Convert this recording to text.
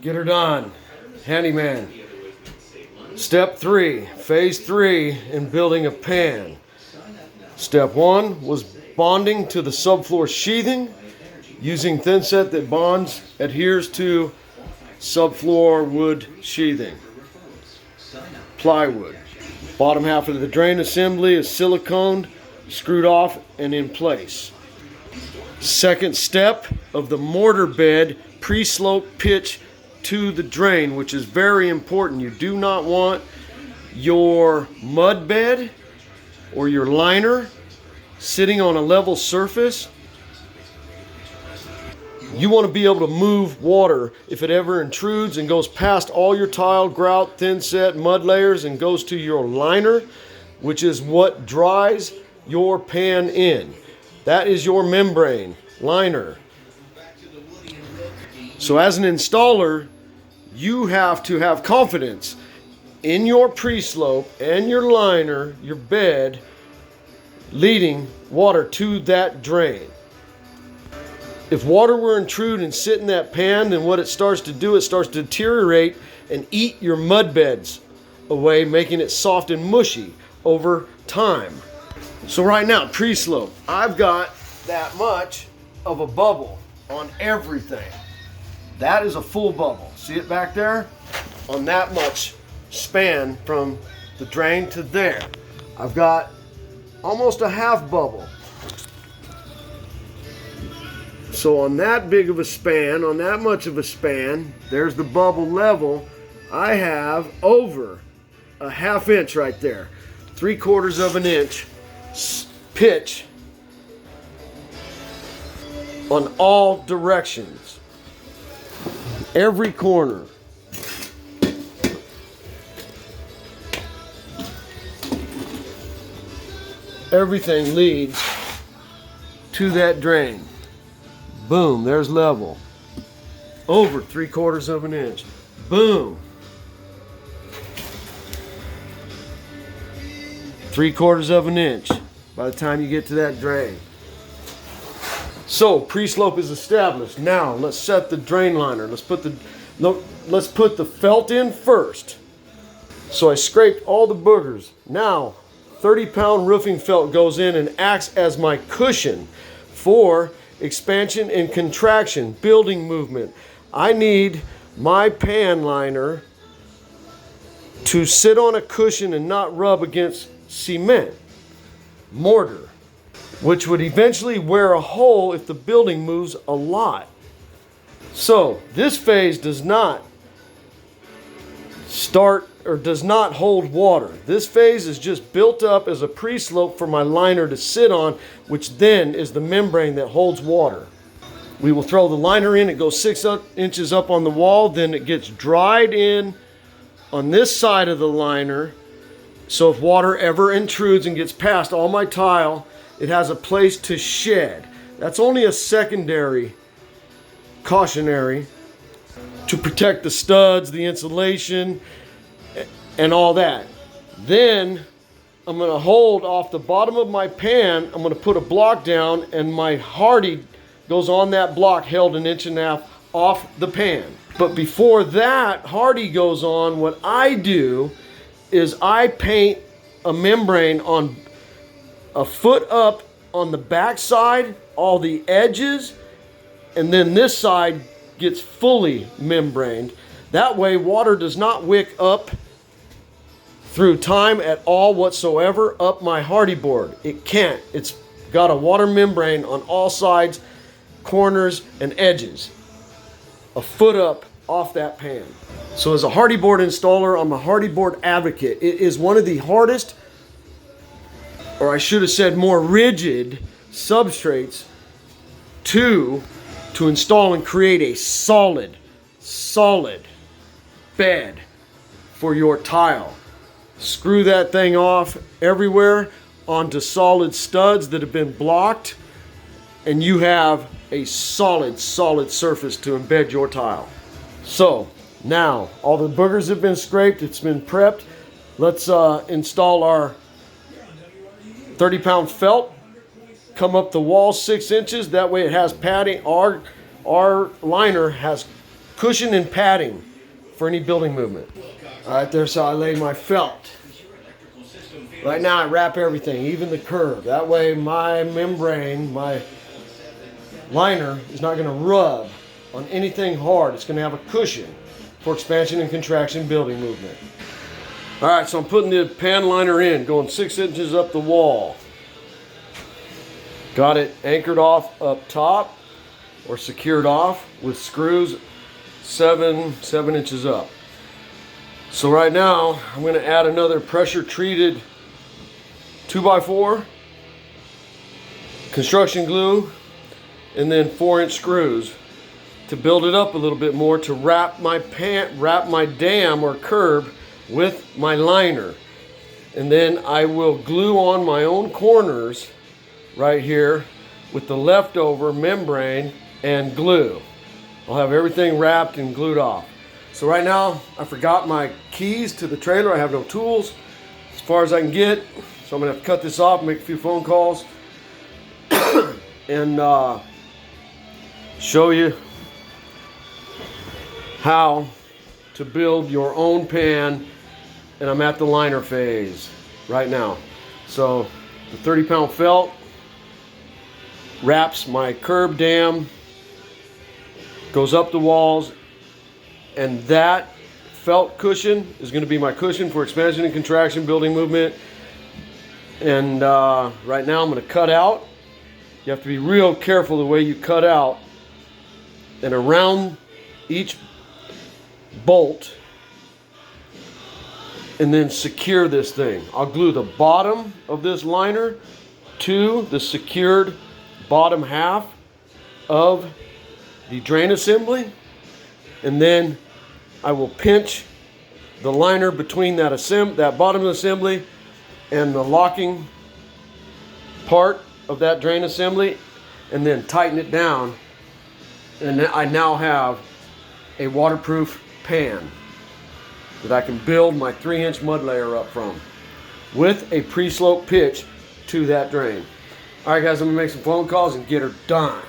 Get her done. Handyman. Step 3, phase 3 in building a pan. Step 1 was bonding to the subfloor sheathing using thin set that adheres to subfloor wood sheathing. Plywood. Bottom half of the drain assembly is siliconed, screwed off, and in place. Second step of the mortar bed, pre-slope pitch to the drain, which is very important. You do not want your mud bed or your liner sitting on a level surface. You want to be able to move water if it ever intrudes and goes past all your tile, grout, thin set, mud layers and goes to your liner, which is what dries your pan in. That is your membrane, liner. So as an installer, you have to have confidence in your pre-slope and your liner, your bed, leading water to that drain. If water were intrude and sit in that pan, then what it starts to do, it starts to deteriorate and eat your mud beds away, making it soft and mushy over time. So right now, pre-slope, I've got that much of a bubble on everything. That is a full bubble. See it back there? On that much span from the drain to there. I've got almost a half bubble. So on that big of a span, on that much of a span, there's the bubble level. I have over a ½ inch right there. 3/4 of an inch pitch on all directions. Every corner. Everything leads to that drain. Boom, there's level. Over 3/4 of an inch. Boom. 3/4 of an inch by the time you get to that drain. So pre-slope is established. Now let's set the drain liner. Let's put the felt in first. So I scraped all the boogers. Now 30-pound roofing felt goes in and acts as my cushion for expansion and contraction, building movement. I need my pan liner to sit on a cushion and not rub against cement, mortar, which would eventually wear a hole if the building moves a lot. So this phase does not start or does not hold water. This phase is just built up as a pre-slope for my liner to sit on, which then is the membrane that holds water. We will throw the liner in. It goes 6 inches up on the wall. Then it gets dried in on this side of the liner. So if water ever intrudes and gets past all my tile, it has a place to shed. That's only a secondary cautionary to protect the studs, the insulation, and all that. Then I'm going to hold off the bottom of my pan. I'm going to put a block down, and my hardy goes on that block held 1.5 inches off the pan. But before that hardy goes on, what I do is I paint a membrane on a foot up on the back side, all the edges, and then this side gets fully membraned. That way water does not wick up through time at all whatsoever up my hardy board. It can't. It's got a water membrane on all sides, corners, and edges. A foot up off that pan. So as a hardy board installer, I'm a hardy board advocate. It is one of the hardest, or I should have said more rigid, substrates to install and create a solid bed for your tile. Screw that thing off everywhere onto solid studs that have been blocked, and you have a solid surface to embed your tile. So now all the boogers have been scraped, it's been prepped. Let's install our 30-pound felt. Come up the wall 6 inches, that way it has padding. Our liner has cushion and padding for any building movement. All right, there's how I lay my felt. Right now I wrap everything, even the curb. That way my membrane, my liner is not going to rub on anything hard. It's going to have a cushion for expansion and contraction building movement. All right, so I'm putting the pan liner in, going 6 inches up the wall. Got it anchored off up top or secured off with screws 7 inches up. So right now I'm going to add another pressure treated 2x4, construction glue, and then 4-inch screws to build it up a little bit more, to wrap my dam or curb with my liner. And then I will glue on my own corners right here with the leftover membrane and glue. I'll have everything wrapped and glued off. So right now I forgot my keys to the trailer. I have no tools as far as I can get. So I'm gonna have to cut this off, make a few phone calls, and show you how to build your own pan. And I'm at the liner phase right now. So the 30-pound felt wraps my curb dam, goes up the walls, and that felt cushion is going to be my cushion for expansion and contraction building movement. And right now I'm going to cut out. You have to be real careful the way you cut out, and around each bolt, and then secure this thing. I'll glue the bottom of this liner to the secured bottom half of the drain assembly, and then I will pinch the liner between that bottom assembly and the locking part of that drain assembly, and then tighten it down, and I now have a waterproof pan that I can build my 3-inch mud layer up from with a pre-slope pitch to that drain. All right guys, I'm gonna make some phone calls and get her done.